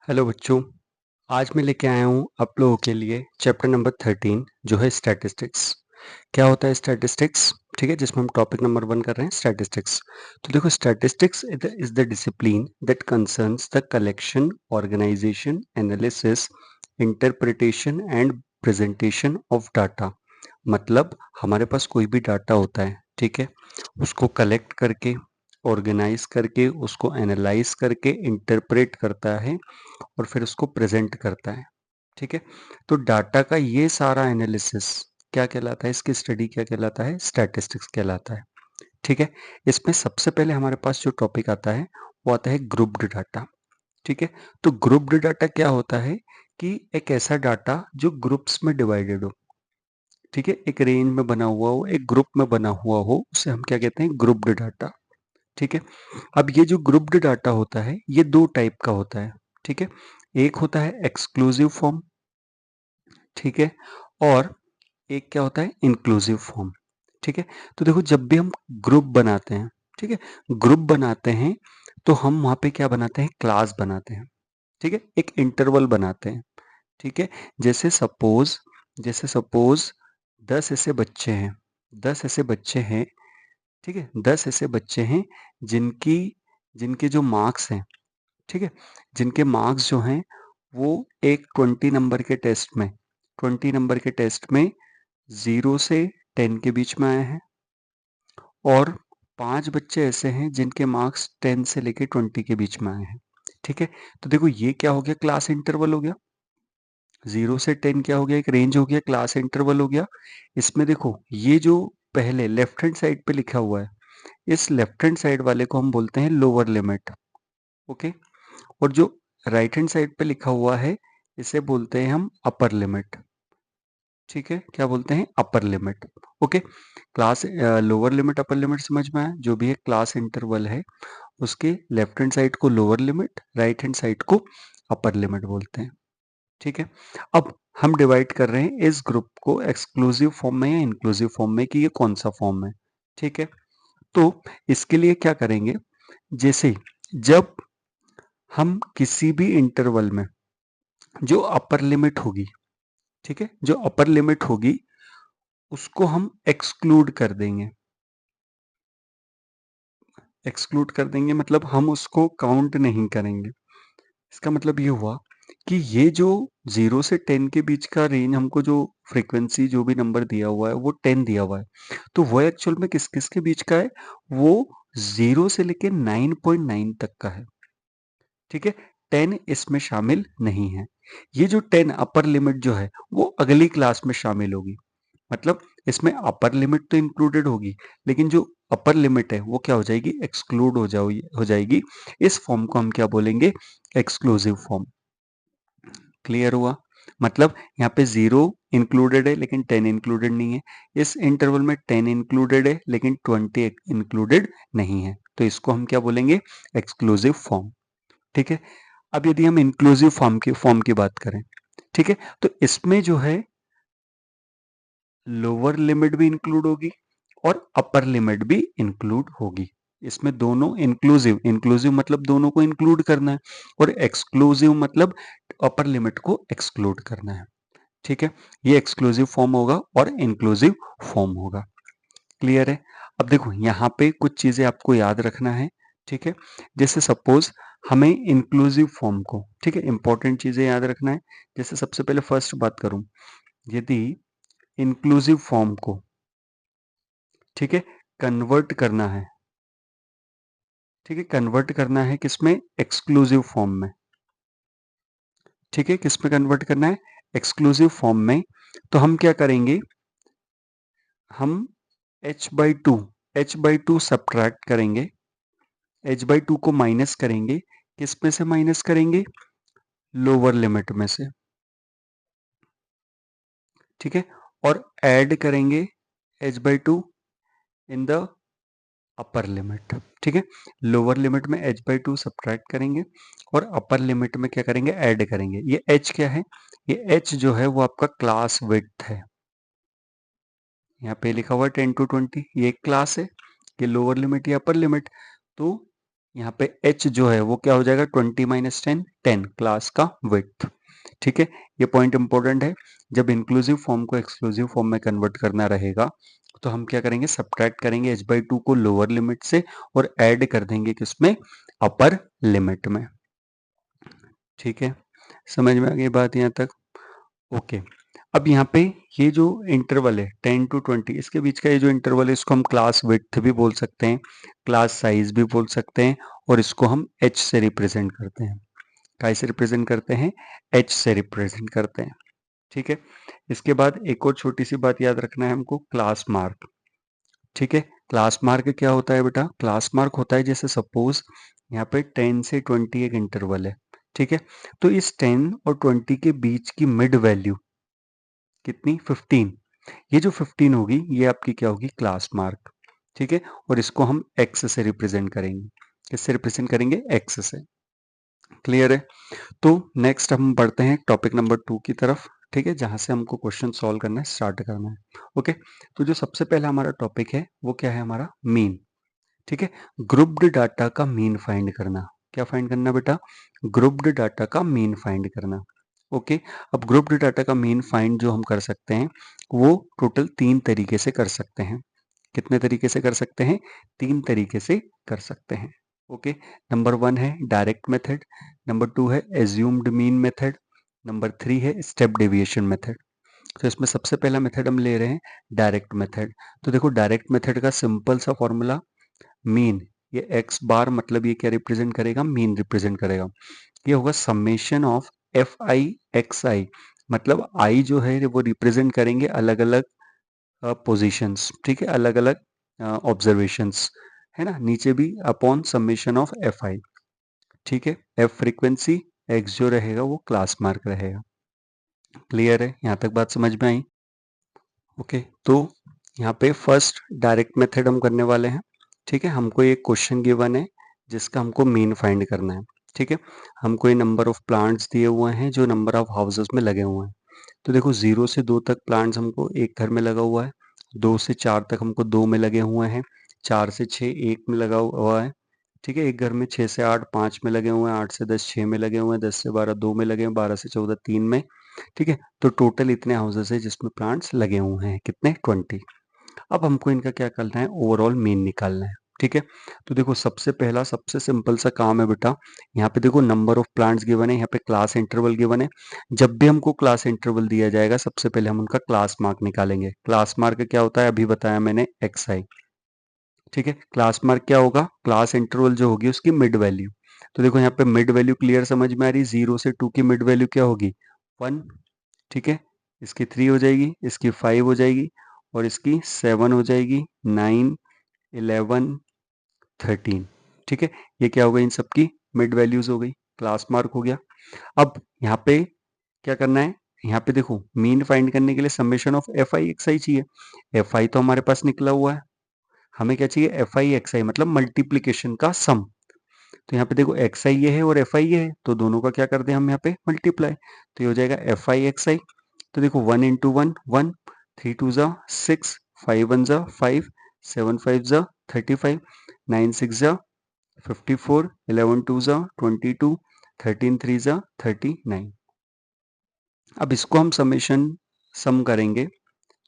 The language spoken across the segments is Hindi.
हेलो बच्चों। आज मैं लेके आया हूँ आप लोगों के लिए चैप्टर नंबर 13 जो है स्टैटिस्टिक्स। क्या होता है स्टैटिस्टिक्स? ठीक है, जिसमें हम टॉपिक नंबर 1 कर रहे हैं स्टैटिस्टिक्स। तो देखो, statistics is the discipline that concerns the collection, organization, analysis, interpretation and presentation of data. मतलब हमारे पास कोई भी डाटा होता है, ठीक है, उसको कलेक्ट करके, ऑर्गेनाइज करके, उसको एनालाइज करके इंटरप्रेट करता है और फिर उसको प्रेजेंट करता है। ठीक है, तो डाटा का ये सारा एनालिसिस क्या कहलाता है, इसकी स्टडी क्या कहलाता है, स्टैटिस्टिक्स कहलाता है। ठीक है, इसमें सबसे पहले हमारे पास जो टॉपिक आता है वो आता है ग्रुप्ड डाटा। ठीक है, तो ग्रुप्ड डाटा क्या होता है कि एक ऐसा डाटा जो ग्रुप्स में डिवाइडेड हो। ठीक है, एक रेंज में बना हुआ हो, एक ग्रुप में बना हुआ हो, उसे हम क्या कहते हैं, ग्रुप्ड डाटा। ठीक है, अब ये जो ग्रुप्ड डाटा होता है ये दो टाइप का होता है। ठीक है, एक होता है एक्सक्लूसिव फॉर्म, ठीक है, और एक क्या होता है, इंक्लूसिव फॉर्म। ठीक है, तो देखो, जब भी हम ग्रुप बनाते हैं, ठीक है, ग्रुप बनाते हैं तो हम वहां पे क्या बनाते हैं, क्लास बनाते हैं। ठीक है, एक इंटरवल बनाते हैं। ठीक है, जैसे सपोज जैसे सपोज 10 ऐसे बच्चे हैं, 10 ऐसे बच्चे हैं। ठीक है, 10 ऐसे बच्चे हैं जिनकी जिनके जो मार्क्स हैं, ठीक है, जिनके मार्क्स जो हैं वो एक 20 नंबर के टेस्ट में 0 से 10 के बीच में आए हैं, और 5 बच्चे ऐसे हैं जिनके मार्क्स 10 से लेके 20 के बीच में आए हैं। ठीक है, तो देखो ये क्या हो गया, क्लास इंटरवल हो गया। 0 से 10 क्या हो गया, एक रेंज हो गया, क्लास इंटरवल हो गया। इसमें देखो, ये जो पहले लेफ्ट हैंड साइड पे लिखा हुआ है, इस लेफ्ट हैंड साइड वाले को हम बोलते हैं लोअर लिमिट। ओके, और जो राइट हैंड साइड पे लिखा हुआ है इसे बोलते हैं हम अपर लिमिट। ठीक है, क्या बोलते हैं, upper limit. Okay, class lower limit upper limit समझ में आया। जो भी है क्लास इंटरवल है, उसके लेफ्ट हैंड साइड को lower limit, right hand side को अपर लिमिट बोलते हैं। ठीक है, अब हम डिवाइड कर रहे हैं इस ग्रुप को एक्सक्लूसिव फॉर्म में या इंक्लूसिव फॉर्म में, कि ये कौन सा फॉर्म है। ठीक है, तो इसके लिए क्या करेंगे, जैसे जब हम किसी भी इंटरवल में जो अपर लिमिट होगी, ठीक है, जो अपर लिमिट होगी उसको हम एक्सक्लूड कर देंगे। एक्सक्लूड कर देंगे मतलब हम उसको काउंट नहीं करेंगे। इसका मतलब ये हुआ कि ये जो 0 से 10 के बीच का रेंज, हमको जो फ्रीक्वेंसी जो भी नंबर दिया हुआ है वो 10 दिया हुआ है, तो वो एक्चुअल में किस किस के बीच का है, वो 0 से लेके 9.9 तक का है। ठीक है, 10 इसमें शामिल नहीं है। ये जो 10 अपर लिमिट जो है वो अगली क्लास में शामिल होगी। मतलब इसमें अपर लिमिट तो इंक्लूडेड होगी, लेकिन जो अपर लिमिट है वो क्या हो जाएगी, एक्सक्लूड हो जाएगी। इस फॉर्म को हम क्या बोलेंगे, एक्सक्लूसिव फॉर्म। क्लियर हुआ? मतलब यहाँ पे 0 इंक्लूडेड है लेकिन 10 इंक्लूडेड नहीं है। इस इंटरवल में 10 इंक्लूडेड है लेकिन 20 इंक्लूडेड नहीं है, तो इसको हम क्या बोलेंगे, एक्सक्लूसिव फॉर्म। ठीक है, अब यदि हम इंक्लूसिव फॉर्म की बात करें, ठीक है, तो इसमें जो है लोअर लिमिट भी इंक्लूड होगी और अपर लिमिट भी इंक्लूड होगी। इसमें दोनों इंक्लूसिव इंक्लूसिव मतलब दोनों को इंक्लूड करना है, और एक्सक्लूसिव मतलब अपर लिमिट को एक्सक्लूड करना है। ठीक है, ये एक्सक्लूसिव फॉर्म होगा और इंक्लूसिव फॉर्म होगा। क्लियर है? अब देखो, यहाँ पे कुछ चीजें आपको याद रखना है। ठीक है, जैसे सपोज हमें इंक्लूसिव फॉर्म को, ठीक है, इंपॉर्टेंट चीजें याद रखना है। जैसे सबसे पहले फर्स्ट बात करूं, यदि इंक्लूसिव फॉर्म को, ठीक है, कन्वर्ट करना है, ठीक है, कन्वर्ट करना है किसमें, एक्सक्लूसिव फॉर्म में। ठीक है, किस में कन्वर्ट करना है, एक्सक्लूसिव फॉर्म में। तो हम क्या करेंगे, हम h/2 सब्ट्रैक्ट करेंगे, h/2 को माइनस करेंगे। किस में से माइनस करेंगे, लोअर लिमिट में से। ठीक है, और ऐड करेंगे h/2 in the upper limit. ठीक है, लोअर लिमिट में h/2 सब्ट्रैक्ट करेंगे और अपर लिमिट में क्या करेंगे, ऐड करेंगे। ये h क्या है, ये h जो है वो आपका क्लास विड्थ है। यहाँ पे लिखा हुआ है 10 to 20, ये एक क्लास है, ये लोअर लिमिट या अपर लिमिट। तो यहाँ पे h जो है वो क्या हो जाएगा 20 माइनस 10, 10 क्लास का विड्थ। ठीक है, ये पॉइंट इंपॉर्टेंट है। जब इंक्लूसिव फॉर्म को एक्सक्लूसिव फॉर्म में कन्वर्ट करना रहेगा तो हम क्या करेंगे, सब्ट्रैक्ट करेंगे h/2 को लोअर लिमिट से और ऐड कर देंगे किसमें, अपर लिमिट में। ठीक है, समझ में आ गई बात यहाँ तक? ओके। अब यहाँ पे ये जो इंटरवल है 10 to 20, इसके बीच का ये जो इंटरवल है इसको हम क्लास विड्थ भी बोल सकते हैं, क्लास साइज भी बोल सकते हैं, और इसको हम h से रिप्रेजेंट करते हैं। काय से रिप्रेजेंट करते हैं, h से रिप्रेजेंट करते हैं। ठीक है, इसके बाद एक और छोटी सी बात याद रखना है हमको, क्लास मार्क। ठीक है, क्लास मार्क क्या होता है बेटा, क्लास मार्क होता है जैसे सपोज यहाँ पे 10 से 20 एक इंटरवल है। ठीक है, तो इस 10 और 20 के बीच की मिड वैल्यू कितनी, 15। ये जो 15 होगी ये आपकी क्या होगी, क्लास मार्क। ठीक है, और इसको हम x से रिप्रेजेंट करेंगे, किससे रिप्रेजेंट करेंगे, x से। क्लियर है? तो नेक्स्ट हम बढ़ते हैं टॉपिक नंबर 2 की तरफ। ठीक है, जहां से हमको क्वेश्चन सॉल्व करना है, स्टार्ट करना है। ओके, तो जो सबसे पहला हमारा टॉपिक है वो क्या है, हमारा मीन। ठीक है, ग्रुप्ड डाटा का मीन फाइंड करना। क्या फाइंड करना बेटा, ग्रुप्ड डाटा का मीन फाइंड करना। ओके, अब ग्रुप्ड डाटा का मीन फाइंड जो हम कर सकते हैं वो टोटल 3 तरीके से कर सकते हैं। कितने तरीके से कर सकते हैं, 3 तरीके से कर सकते हैं। ओके, नंबर 1 है डायरेक्ट मेथड, नंबर 2 है एज्यूम्ड मीन मेथड, नंबर 3 है स्टेप डेविएशन मेथड। तो इसमें सबसे पहला मेथड हम ले रहे हैं डायरेक्ट मेथड। तो देखो डायरेक्ट मेथड का सिंपल सा फॉर्मूला, मीन, ये एक्स बार मतलब ये क्या रिप्रेजेंट करेगा, मीन रिप्रेजेंट करेगा। ये होगा summation of f i x i, मतलब आई जो है वो रिप्रेजेंट करेंगे अलग अलग पोजीशंस। ठीक है, अलग अलग ऑब्जर्वेशंस, है ना, नीचे भी upon summation of f i. ठीक है, एफ फ्रीक्वेंसी, एक्स जो रहेगा वो क्लास मार्क रहेगा। क्लियर है, यहाँ तक बात समझ में आई? ओके, तो यहाँ पे फर्स्ट डायरेक्ट मेथड हम करने वाले हैं। ठीक है, हमको एक क्वेश्चन गिवन है जिसका हमको मीन फाइंड करना है। ठीक है, हमको ये नंबर ऑफ प्लांट्स दिए हुए हैं जो नंबर ऑफ हाउसेस में लगे हुए हैं। तो देखो 0 से 2 तक प्लांट्स हमको एक घर में लगा हुआ है, 2 से 4 तक हमको 2 में लगे हुए हैं, 4 से 6 एक में लगा हुआ है। ठीक है, एक घर में 6 से 8 5 में लगे हुए हैं, 8 से 10 6 में लगे हुए हैं, 10 से 12 2 में लगे हैं, 12 से 14 3 में। ठीक है, तो टोटल इतने हाउसेस है जिसमें प्लांट्स लगे हुए हैं, कितने, 20। अब हमको इनका क्या करना है, ओवरऑल मीन निकालना है। ठीक है, तो देखो सबसे पहला सबसे सिंपल सा काम है बेटा, यहाँ पे देखो नंबर ऑफ प्लांट्स गिवन है, यहाँ पे क्लास इंटरवल गिवन है। जब भी हमको क्लास इंटरवल दिया जाएगा सबसे पहले हम उनका क्लास मार्क निकालेंगे। क्लास मार्क क्या होता है, अभी बताया मैंने, एक्स आई। ठीक है, क्लास मार्क क्या होगा, क्लास इंटरवल जो होगी उसकी मिड वैल्यू। तो देखो यहाँ पे मिड वैल्यू क्लियर समझ में आ रही, 0 से 2 की मिड वैल्यू क्या होगी, 1। ठीक है, इसकी 3 हो जाएगी, इसकी 5 हो जाएगी, और इसकी 7 हो जाएगी, 9 11 13। ठीक है, ये क्या हो गई, इन सबकी मिड वैल्यूज हो गई, क्लास मार्क हो गया। अब यहाँ पे क्या करना है, यहाँ पे देखो मीन फाइंड करने के लिए summation of f i x i चाहिए। एफ आई तो हमारे पास निकला हुआ है, हमें क्या चाहिए, एफ आई एक्स आई मतलब मल्टीप्लीकेशन का सम। तो यहाँ पे देखो एक्स आई ये है और एफ आई ये है, तो दोनों का क्या कर दें हम यहाँ पे मल्टीप्लाई, तो ये हो जाएगा एफ आई एक्स आई। तो देखो 1 इंटू 1 1, 3 टू ज़ा 6, 5 1 ज़ा 5, 7 5 ज़ा 35, 9 6 ज़ा 54, 11 2 ज़ा 22, 13 3 ज़ा 39। अब इसको हम सम करेंगे।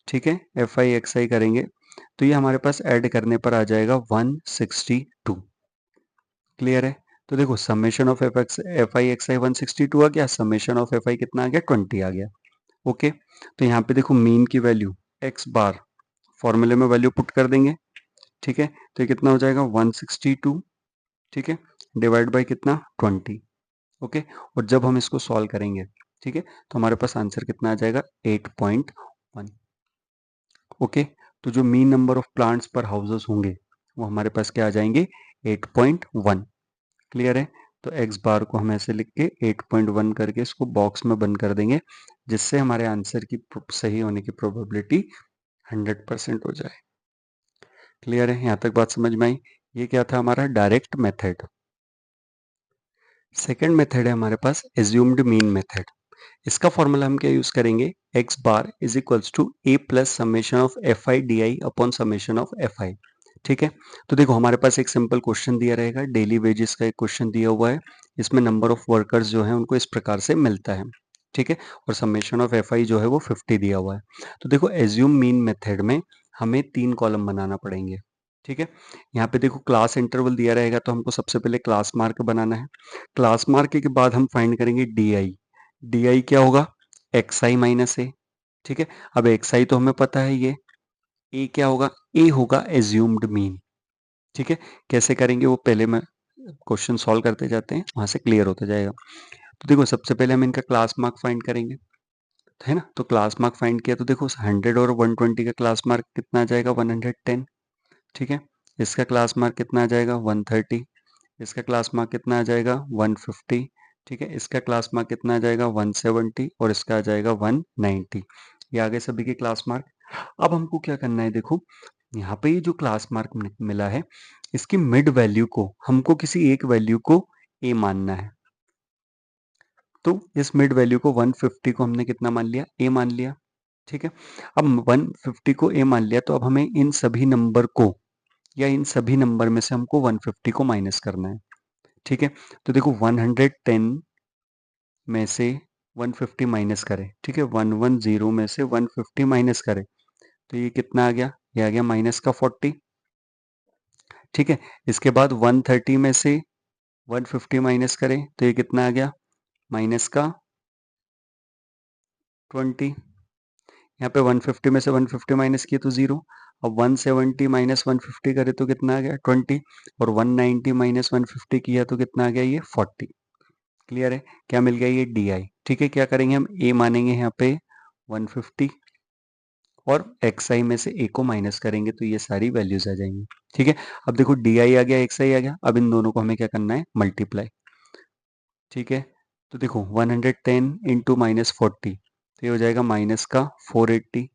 ठीक है, एफ आई एक्स आई करेंगे, तो ये हमारे पास ऐड करने पर आ जाएगा 162। क्लियर है? तो देखो summation of f i x i 162 आ गया, समेशन ऑफ एफ आई कितना आ गया, 20 आ गया। ओके, तो यहाँ पे देखो मीन की वैल्यू एक्स बार, फॉर्मूले में वैल्यू पुट कर देंगे। ठीक है, तो ये कितना हो जाएगा 162। ठीक है, डिवाइड बाई कितना, 20। ओके, और जब हम इसको सॉल्व करेंगे, ठीक है, तो हमारे पास आंसर कितना आ जाएगा, 8.1। ओके, तो जो मीन नंबर ऑफ प्लांट्स पर हाउसेस होंगे वो हमारे पास क्या आ जाएंगे, 8.1। क्लियर है? तो एक्स बार को हम ऐसे लिख के 8.1 करके इसको बॉक्स में बंद कर देंगे, जिससे हमारे आंसर की सही होने की प्रोबेबिलिटी 100% हो जाए। क्लियर है, यहाँ तक बात समझ में आई? ये क्या था हमारा डायरेक्ट मेथड। सेकेंड मेथड है हमारे पास एज्यूम्ड मीन मेथड। इसका फॉर्मूला हम क्या यूज करेंगे, x bar is equals to a plus summation of f i d i upon summation of f i. ठीक है। तो देखो हमारे पास एक सिंपल क्वेश्चन दिया रहेगा, डेली वेजेस का एक क्वेश्चन दिया हुआ है। इसमें नंबर ऑफ वर्कर्स जो है उनको इस प्रकार से मिलता है, ठीक है। और समेशन ऑफ एफ आई जो है वो 50 दिया हुआ है। तो देखो एज्यूम मीन मेथड में हमें 3 कॉलम बनाना पड़ेंगे, ठीक है। यहाँ पे देखो क्लास इंटरवल दिया रहेगा, तो हमको सबसे पहले क्लास मार्क बनाना है। क्लास मार्क के बाद हम फाइंड करेंगे डी आई। डी आई क्या होगा? एक्स आई माइनस ए, ठीक है। अब एक्स आई तो हमें पता है, ये ए क्या होगा? ए होगा एज्यूम्ड मीन, ठीक है। कैसे करेंगे वो पहले मैं क्वेश्चन सॉल्व करते जाते हैं, वहां से क्लियर होता जाएगा। तो देखो सबसे पहले हम इनका क्लास मार्क फाइंड करेंगे, है ना। तो क्लास मार्क फाइंड किया तो देखो 100 और 120 का क्लास मार्क कितना आ जाएगा? 110, ठीक है। इसका क्लास मार्क कितना आ जाएगा? 130। इसका क्लास मार्क कितना आ जाएगा? 150, ठीक है। इसका क्लास मार्क कितना आ जाएगा? 170 और इसका आ जाएगा 190। ये आ गए सभी के क्लास मार्क। अब हमको क्या करना है, देखो यहाँ पे ये जो क्लास मार्क मिला है, इसकी मिड वैल्यू को हमको किसी एक वैल्यू को ए मानना है। तो इस मिड वैल्यू को 150 को हमने कितना मान लिया? ए मान लिया, ठीक है। अब 150 को ए मान लिया, तो अब हमें इन सभी नंबर को या इन सभी नंबर में से हमको 150 को माइनस करना है, ठीक है। तो देखो 110 में से 150 माइनस करें, ठीक है। 110 में से 150 माइनस करें, तो ये कितना आ गया? ये आ गया माइनस का 40, ठीक है। इसके बाद 130 में से 150 माइनस करें, तो ये कितना आ गया? माइनस का 20। यहाँ पे 150 में से 150 माइनस किए तो 0। अब 170 माइनस 150 करे तो कितना आ गया? 20। और 190 माइनस 150 किया तो कितना आ गया? ये 40। क्लियर है? क्या मिल गया? ये डी आई, ठीक है। क्या करेंगे हम? ए मानेंगे यहाँ पे 150 और एक्स आई में से ए को माइनस करेंगे, तो ये सारी वैल्यूज आ जाएंगी, ठीक है। अब देखो डी आई आ गया, एक्स आई आ गया। अब इन दोनों को हमें क्या करना है? मल्टीप्लाई, ठीक है। तो देखो 110 इंटू माइनस 40, तो ये हो जाएगा माइनस का 480,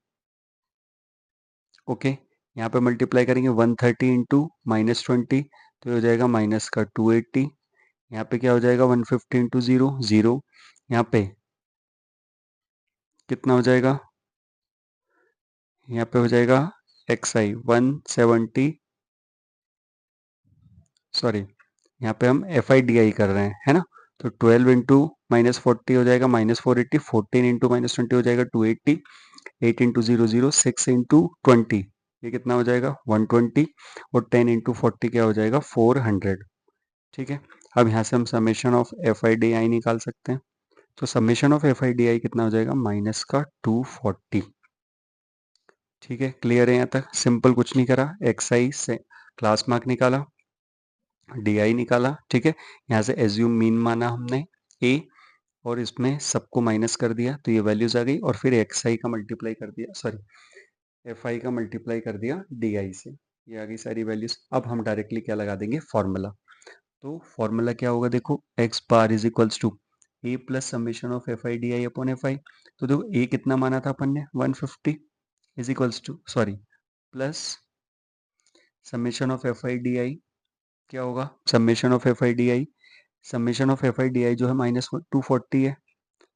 ओके। यहाँ पे मल्टीप्लाई करेंगे 130 इंटू माइनस 20, तो ये हो जाएगा माइनस का 280। यहाँ पे क्या हो जाएगा? 150 इंटू 0 0। यहाँ पे कितना हो जाएगा? यहाँ पे हो जाएगा एक्स आई 170, सॉरी यहाँ पे हम एफ आई डी आई कर रहे हैं, है ना। तो 12 इंटू माइनस 40 हो जाएगा माइनस 480, 14 इंटू माइनस 20 हो जाएगा 280, 8 इंटू 0 0, 6 इंटू 20 ये कितना हो जाएगा? 120 और 10 इंटू 40 क्या हो जाएगा? 400, ठीक है। अब यहाँ से हम summation of f i d आई निकाल सकते हैं। तो summation of f i d आई कितना हो जाएगा? माइनस का 240, ठीक है। क्लियर है? यहाँ तक सिंपल, कुछ नहीं करा। एक्स आई से क्लास मार्क निकाला, डी आई निकाला, ठीक है। यहाँ से एज्यूम मीन माना हमने ए, और इसमें सबको माइनस कर दिया, तो ये वैल्यूज आ गई। और फिर एक्स आई का मल्टीप्लाई कर दिया, सॉरी एफ आई का मल्टीप्लाई कर दिया डी आई से, ये आ गई सारी वैल्यूज। अब हम डायरेक्टली क्या लगा देंगे? फॉर्मूला। तो फॉर्मूला क्या होगा? देखो x bar is equals to a plus summation of f i d i upon f i. तो देखो ए कितना माना था अपन ने? 150 is equals to, sorry, plus summation of f i d i क्या होगा? Summation of f i d i, summation of f i d i जो है माइनस 240 है,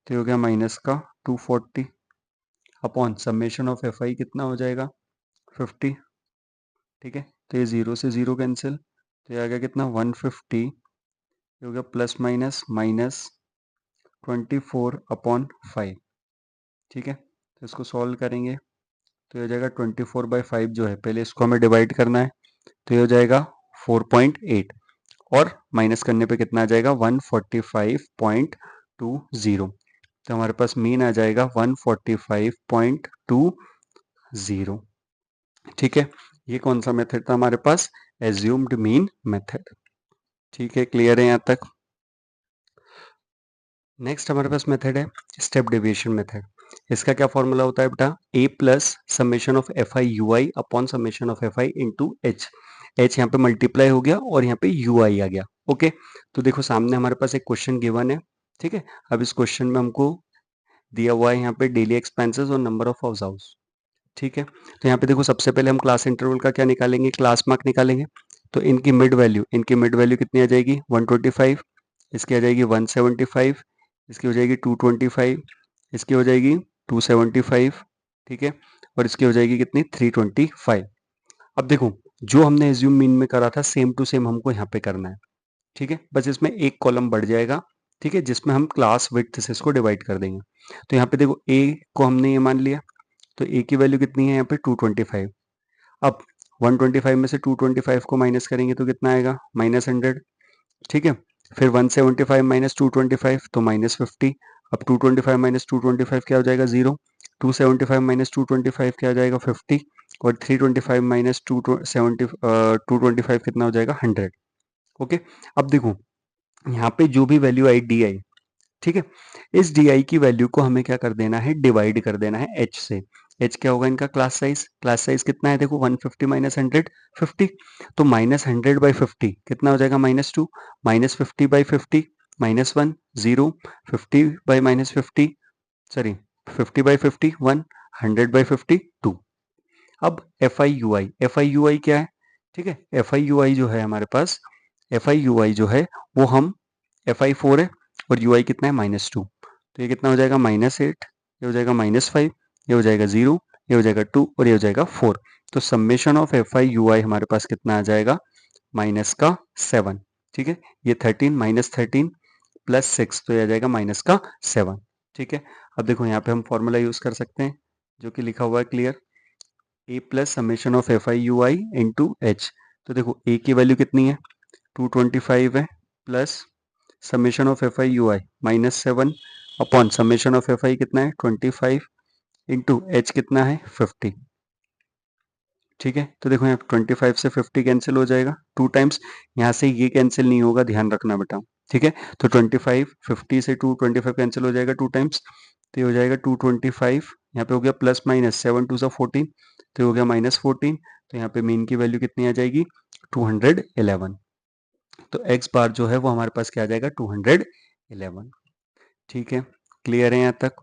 तो ये हो गया माइनस का 240 अपॉन समेशन ऑफ एफ आई कितना हो जाएगा? 50, ठीक है। तो ये 0 से 0 कैंसिल, तो ये आ गया कितना? 150, ये हो गया प्लस माइनस माइनस 24 अपॉन 5, ठीक है। तो इसको सॉल्व करेंगे, तो ये हो जाएगा 24/5 जो है, पहले इसको हमें डिवाइड करना है, तो ये हो जाएगा 4.8 और माइनस करने पे कितना आ जाएगा? 145.20। तो हमारे पास मीन आ जाएगा 145.20, ठीक है। ये कौन सा मेथड था हमारे पास? एज्यूम्ड मीन मेथड, ठीक है। क्लियर है यहाँ तक? नेक्स्ट हमारे पास मेथड है स्टेप डेविएशन मेथड। इसका क्या फॉर्मूला होता है बेटा? A plus summation of f i u i upon summation of f i into h. H यहाँ पे मल्टीप्लाई हो गया और यहाँ पे यू आई आ गया, ओके। तो देखो सामने हमारे पास एक क्वेश्चन गिवन है, ठीक है। अब इस क्वेश्चन में हमको दिया हुआ है यहाँ पे डेली एक्सपेंसेस और नंबर ऑफ हाउस, ठीक है। तो यहाँ पे देखो सबसे पहले हम क्लास इंटरवल का क्या निकालेंगे? क्लास मार्क निकालेंगे। तो इनकी मिड वैल्यू कितनी आ जाएगी? 125, इसकी आ जाएगी 175, इसकी हो जाएगी 225, इसकी हो जाएगी 275, ठीक है। और इसकी हो जाएगी कितनी? 325। अब देखो जो हमने एज्यूम मीन में करा था सेम टू सेम हमको यहाँ पे करना है, ठीक है। बस इसमें एक कॉलम बढ़ जाएगा, ठीक है, जिसमें हम क्लास विड्थ से इसको डिवाइड कर देंगे। तो यहाँ पे देखो ए को हमने ये मान लिया, तो ए की वैल्यू कितनी है यहाँ पे 225। अब 125 में से 225 को माइनस करेंगे तो कितना आएगा -100, ठीक है। फिर 175 माइनस 225 तो -50। अब 225 माइनस 225 क्या हो जाएगा 0। 275 माइनस 225 क्या हो जाएगा 50। और 325 माइनस 225 कितना हो जाएगा 100। ओके। अब देखो यहाँ पे जो भी वैल्यू आई डी आई, ठीक है, इस डी आई की वैल्यू को हमें क्या कर देना है, डिवाइड कर देना है एच से। एच क्या होगा इनका क्लास साइज कितना है देखो 150 माइनस 100 50। तो -100/50 कितना हो जाएगा -2। -50/50 -1 0। 50/-50 सॉरी 50/50 1 100/50 2। अब एफ आई यू आई क्या है, ठीक है। एफ आई यू आई जो है हमारे पास, एफ आई यू आई जो है वो हम एफ आई 4 है और यू आई कितना है -2। तो ये कितना हो जाएगा -8, ये हो जाएगा -5, ये हो जाएगा 0, ये हो जाएगा 2 और ये हो जाएगा 4। तो summation of f i u i हमारे पास कितना आ जाएगा -7, ठीक है। ये 13 -13 + 6 तो ये आ जाएगा -7, ठीक है। अब देखो यहाँ पे हम फॉर्मूला यूज कर सकते हैं जो कि लिखा हुआ है clear, A plus summation of f i u I into H. तो देखो ए की वैल्यू कितनी है 225 है, plus summation of f i u I -7 upon summation of f आई कितना है 25 इंटू एच कितना है 50, ठीक है। तो देखो यहाँ 25 से 50 कैंसिल हो जाएगा 2 टाइम्स, यहाँ से ये कैंसिल नहीं होगा, ध्यान रखना बेटा, ठीक है। तो 25 50 से 225 कैंसिल हो जाएगा 2 टाइम्स, तो ये हो जाएगा 225, यहाँ पे हो गया प्लस माइनस 7 2 14, तो ये हो गया -14। तो यहाँ पे मीन की वैल्यू कितनी आ जाएगी 211। तो एक्स बार जो है वो हमारे पास क्या आ जाएगा 211, ठीक है। क्लियर है यहाँ तक।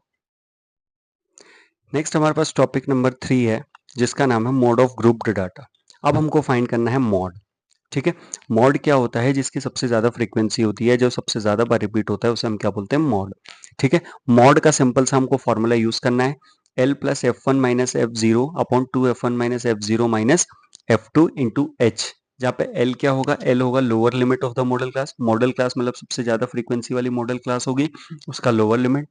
नेक्स्ट हमारे पास टॉपिक नंबर 3 है जिसका नाम है मोड ऑफ ग्रुप्ड डाटा। अब हमको फाइंड करना है मॉड, ठीक है। मॉड क्या होता है, जिसकी सबसे ज्यादा फ्रीक्वेंसी होती है, जो सबसे ज्यादा बार रिपीट होता है, उसे हम क्या बोलते हैं मॉड, ठीक है। मॉड का सिंपल सा हमको फॉर्मूला यूज करना है, L plus F1 minus F0 upon 2F1 minus F0 minus F2 into H. जहाँ पे L क्या होगा, L होगा lower limit of the model class, model class मतलब सबसे ज्यादा फ्रीक्वेंसी वाली मॉडल क्लास होगी, उसका लोअर लिमिट।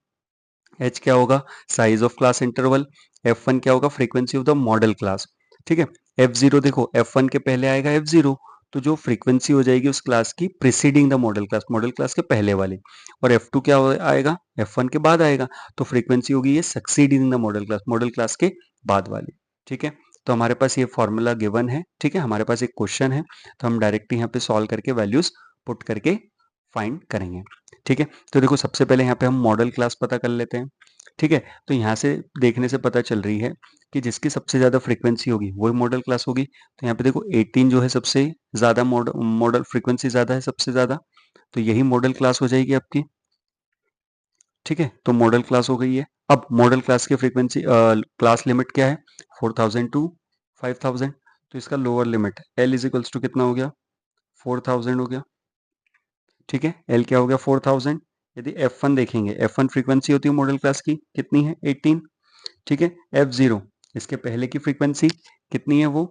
एच क्या होगा size of class interval. F1 क्या होगा frequency of the model class, ठीक है। F0 देखो F1 के पहले आएगा F0, तो जो फ्रीक्वेंसी हो जाएगी उस क्लास की प्रीसीडिंग द मॉडल क्लास के पहले वाली। और F2 क्या आएगा F1 के बाद आएगा, तो फ्रीक्वेंसी होगी ये सक्सीडिंग द मॉडल क्लास के बाद वाली, ठीक है। तो हमारे पास ये फॉर्मूला गिवन है, ठीक है। हमारे पास एक क्वेश्चन है, तो हम डायरेक्ट यहाँ पे सॉल्व करके वैल्यूज पुट करके फाइंड करेंगे, ठीक है। तो देखो सबसे पहले यहाँ पे हम मॉडल क्लास पता कर लेते हैं, ठीक है। तो यहाँ से देखने से पता चल रही है कि जिसकी सबसे ज्यादा फ्रीक्वेंसी होगी वही मॉडल क्लास होगी। तो यहाँ पे देखो 18 जो है सबसे ज्यादा मॉडल फ्रीक्वेंसी ज्यादा है सबसे ज्यादा, तो यही मॉडल क्लास हो जाएगी आपकी, ठीक है। तो मॉडल क्लास हो गई है। अब मॉडल क्लास की फ्रीक्वेंसी क्लास लिमिट क्या है 4000 टू 5000, तो इसका lower limit L is equals to कितना हो गया 4000 हो गया, ठीक है। L क्या हो गया 4000। यदि F1 देखेंगे, F1 फ्रीक्वेंसी होती है मॉडल क्लास की कितनी है 18, ठीक है। F0 इसके पहले की फ्रीक्वेंसी कितनी है वो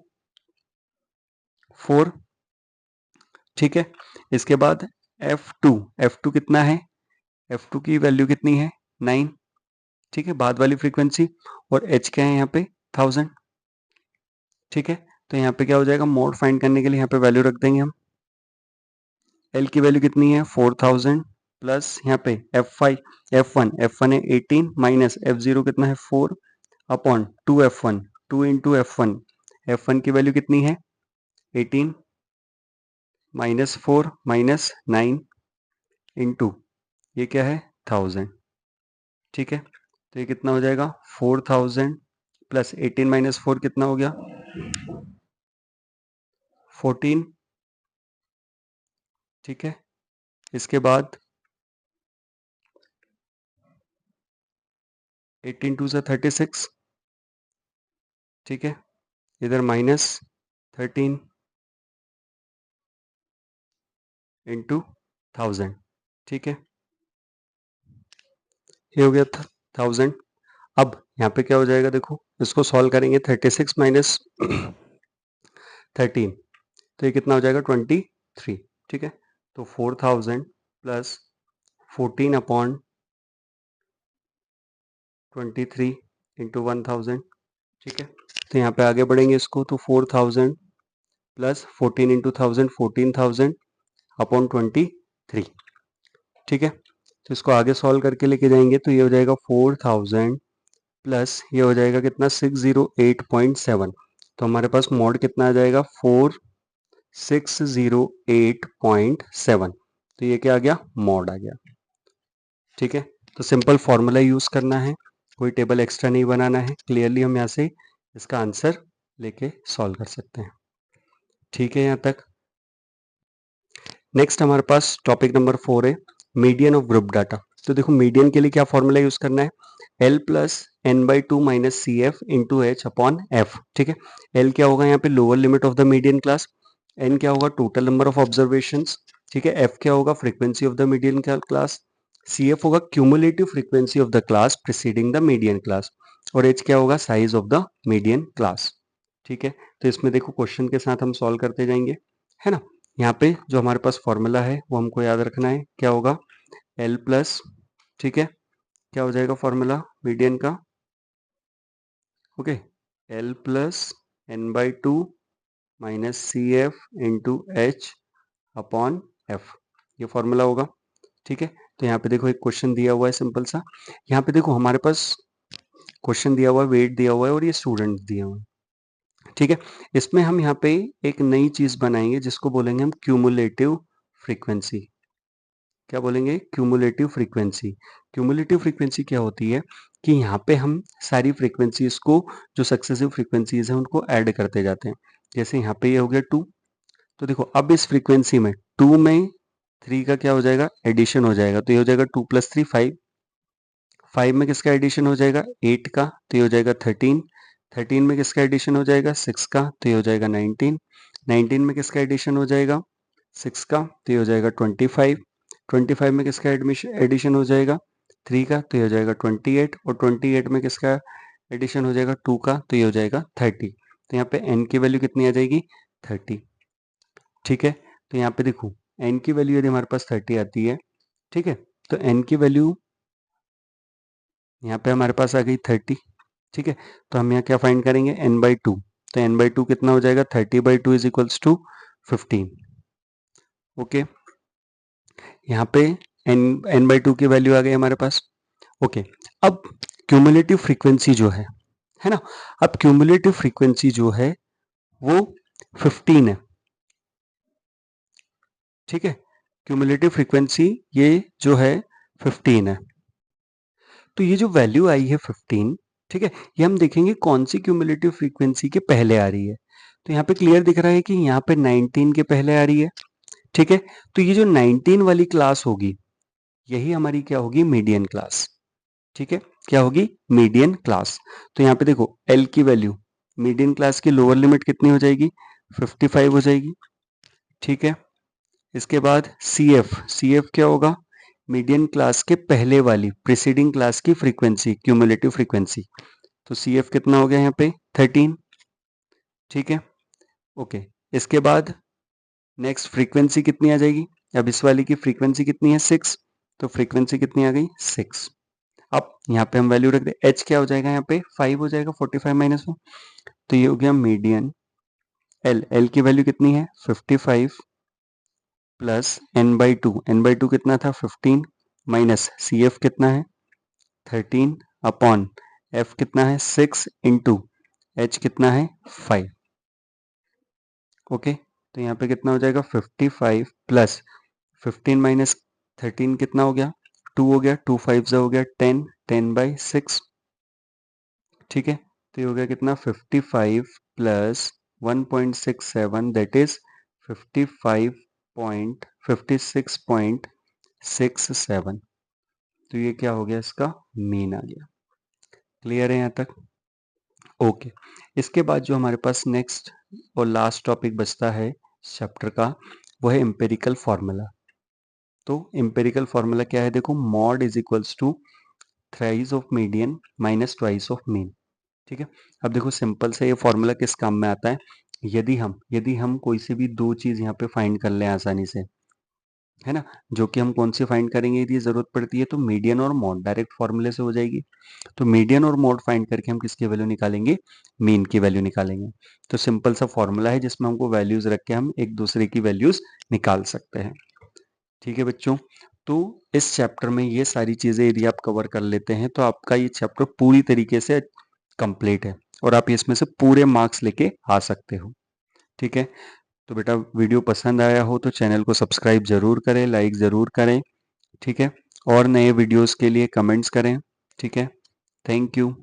4, ठीक है। इसके बाद F2, F2 कितना है, F2 की वैल्यू कितनी है 9, ठीक है, बाद वाली फ्रीक्वेंसी। और H क्या है यहाँ पे 1000, ठीक है। तो यहाँ पे क्या हो जाएगा मोड फाइंड करने के लिए यहाँ पे वैल्यू रख देंगे हम, L की वैल्यू कितनी है 4000 प्लस यहाँ पे F1 है 18 माइनस F0 कितना है 4 अपॉन 2F1 2 इंटू F1 की वैल्यू कितनी है 18 -4 -9 इंटू ये क्या है 1000, ठीक है। तो ये कितना हो जाएगा 4000 प्लस 18 -4 कितना हो गया 14, ठीक है। इसके बाद 18 2 से 36, ठीक है। इधर -13 इंटू 1000, ठीक है। ये हो गया 1000। अब यहाँ पे क्या हो जाएगा देखो, इसको सॉल्व करेंगे 36 माइनस 13, तो ये कितना हो जाएगा 23, ठीक है। तो 4000 प्लस 14 अपॉन 23 इंटू 1000, ठीक है। तो यहाँ पे आगे बढ़ेंगे इसको, तो 4000 प्लस 14 इंटू 1000 14,000 अपॉन 23, ठीक है। तो इसको आगे सॉल्व करके लेके जाएंगे तो ये हो जाएगा 4000 प्लस ये हो जाएगा कितना 608.7, तो हमारे पास मॉड कितना आ जाएगा 4608.7, तो ये क्या आ गया मॉड आ गया, ठीक है। तो सिंपल फॉर्मूला यूज करना है, कोई टेबल एक्स्ट्रा नहीं बनाना है, क्लियरली हम यहाँ से इसका आंसर लेके सॉल्व कर सकते हैं, ठीक है यहाँ तक। नेक्स्ट हमारे पास टॉपिक नंबर 4 है मीडियन ऑफ ग्रुप डाटा। तो देखो मीडियन के लिए क्या फॉर्मूला यूज करना है, l plus n by two minus c f into h upon f, ठीक है। एल क्या होगा यहाँ पे lower limit of the median class, n क्या होगा टोटल नंबर ऑफ ऑब्जर्वेशन, ठीक है। एफ क्या होगा frequency of the median class, c f होगा cumulative frequency of the class preceding the median class, और एच क्या होगा size of the median class, ठीक है। तो इसमें देखो क्वेश्चन के साथ हम सॉल्व करते जाएंगे, है ना। यहाँ पे जो हमारे पास फॉर्मूला है वो हमको याद रखना है, क्या होगा एल प्लस, ठीक है, क्या हो जाएगा फॉर्मूला मीडियन का, okay, l plus n by two minus c f into h upon f, ये फॉर्मूला होगा, ठीक है। तो यहाँ पे देखो एक क्वेश्चन दिया हुआ है सिंपल सा, यहाँ पे देखो हमारे पास क्वेश्चन दिया हुआ है, वेट दिया हुआ है और ये स्टूडेंट दिया हुआ है, ठीक है। इसमें हम यहाँ पे एक नई चीज बनाएंगे जिसको बोलेंगे हम क्यूमुलेटिव फ्रीक्वेंसी, क्या बोलेंगे क्यूमुलेटिव फ्रीक्वेंसी। क्यूमुलेटिव फ्रीक्वेंसी क्या होती है कि यहाँ पे हम सारी फ्रीक्वेंसीज को, जो सक्सेसिव फ्रीक्वेंसीज हैं उनको ऐड करते जाते हैं, जैसे यहाँ पे ये हो गया 2, तो देखो अब इस फ्रीक्वेंसी में 2 में 3 का क्या हो जाएगा एडिशन हो जाएगा, तो ये हो जाएगा 2 प्लस 3 5, 5 में किसका एडिशन हो जाएगा 8 का, तो ये हो जाएगा 13, 13 में किसका एडिशन हो जाएगा 6 का, तो ये हो जाएगा 19, 19 में किसका एडिशन हो जाएगा 6 का, तो ये हो जाएगा 25, 25 में किसका एडिशन हो जाएगा 3 का, तो ये हो जाएगा 28, और 28 में किसका एडिशन हो जाएगा 2 का, तो ये हो जाएगा 30, तो यहाँ पे n की वैल्यू कितनी आ जाएगी 30, ठीक है। तो यहाँ पे देखो n की वैल्यू यदि हमारे पास 30 आती है, ठीक है, तो n की वैल्यू यहाँ पे हमारे पास आ गई 30, ठीक है। तो हम यहाँ क्या फाइंड करेंगे n बाई टू, तो n बाई टू कितना हो जाएगा 30 by two is equals to 15, okay. यहाँ पे n बाई टू की वैल्यू आ गई हमारे पास, ओके। अब क्यूमुलेटिव फ्रीक्वेंसी जो है ना, अब क्यूमुलेटिव फ्रीक्वेंसी जो है वो 15 है, ठीक है। क्यूमुलेटिव फ्रीक्वेंसी ये जो है 15 है, तो ये जो वैल्यू आई है 15, ठीक है, ये हम देखेंगे कौन सी क्यूमुलेटिव फ्रीक्वेंसी के पहले आ रही है, तो यहाँ पे क्लियर दिख रहा है कि यहाँ पे 19 के पहले आ रही है, ठीक है। तो ये जो 19 वाली क्लास होगी यही हमारी क्या होगी मीडियन क्लास, ठीक है, क्या होगी मीडियन क्लास। तो यहाँ पे देखो एल की वैल्यू मीडियन क्लास की लोअर लिमिट कितनी हो जाएगी 55 हो जाएगी, ठीक है। इसके बाद सी एफ क्या होगा मीडियन क्लास के पहले वाली प्रीसीडिंग क्लास की फ्रीक्वेंसी क्यूमुलेटिव फ्रीक्वेंसी, तो सी एफ कितना हो गया यहाँ पे 13, ठीक है, ओके। इसके बाद नेक्स्ट फ्रीक्वेंसी कितनी आ जाएगी, अब इस वाली की फ्रीक्वेंसी कितनी है 6, तो फ्रीक्वेंसी कितनी आ गई 6, अब यहाँ पे हम वैल्यू रख दे एच क्या हो जाएगा यहाँ पे 5 हो जाएगा 45 माइनस में, तो ये हो गया मीडियन। एल की वैल्यू कितनी है 55 प्लस एन बाई टू कितना था 15 माइनस सी एफ कितना है 13 अपॉन एफ कितना है 6 इंटू एच कितना है 5, ओके। तो यहाँ पे कितना हो जाएगा 55 प्लस 15 माइनस 13 कितना हो गया 2 हो गया, 2 5 हो गया 10, 10 बाई 6, ठीक है। तो ये हो गया कितना 55 प्लस 1.67 दैट इज 55.56.67, तो ये क्या हो गया इसका मीन आ गया, क्लियर है यहाँ तक, ओके। इसके बाद जो हमारे पास नेक्स्ट और लास्ट टॉपिक बचता है चैप्टर का वो है एम्पेरिकल फार्मूला। तो एम्पेरिकल फार्मूला क्या है देखो mode is equals to thrice of median minus twice of mean, ठीक है। अब देखो सिंपल से ये फॉर्मूला किस काम में आता है यदि हम कोई से भी दो चीज यहाँ पे फाइंड कर लें आसानी से, है ना, जो कि हम कौन सी फाइंड करेंगे यदि जरूरत पड़ती है, तो मीडियन और मॉड डायरेक्ट फॉर्मूले से हो जाएगी। तो मीडियन और मॉड फाइंड करके हम किसकी वैल्यू निकालेंगे, मीन की वैल्यू निकालेंगे। तो सिंपल सा फॉर्मूला है जिसमें हमको वैल्यूज रख के हम एक दूसरे की वैल्यूज निकाल सकते हैं। ठीक है बच्चों, तो इस चैप्टर में ये सारी चीजें यदि आप कवर कर लेते हैं तो आपका ये चैप्टर पूरी तरीके से कंप्लीट है और आप इसमें से पूरे मार्क्स लेके आ सकते हो। ठीक है, तो बेटा वीडियो पसंद आया हो तो चैनल को सब्सक्राइब जरूर करें, लाइक जरूर करें। ठीक है, और नए वीडियोस के लिए कमेंट्स करें। ठीक है, थैंक यू।